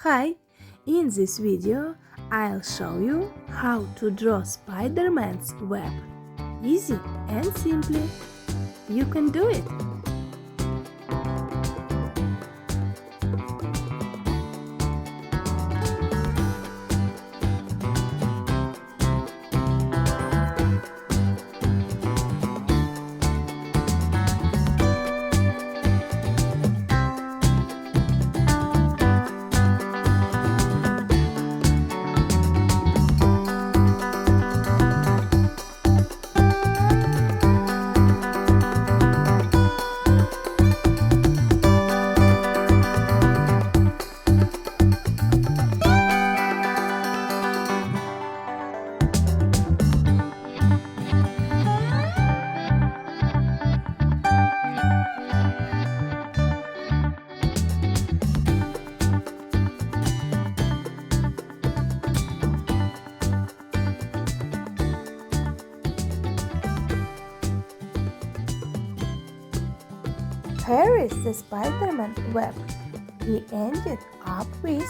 Hi, in this video I'll show you how to draw Spider-Man's web. Easy and simply. You can do it. Here is the Spider-Man web. We ended up with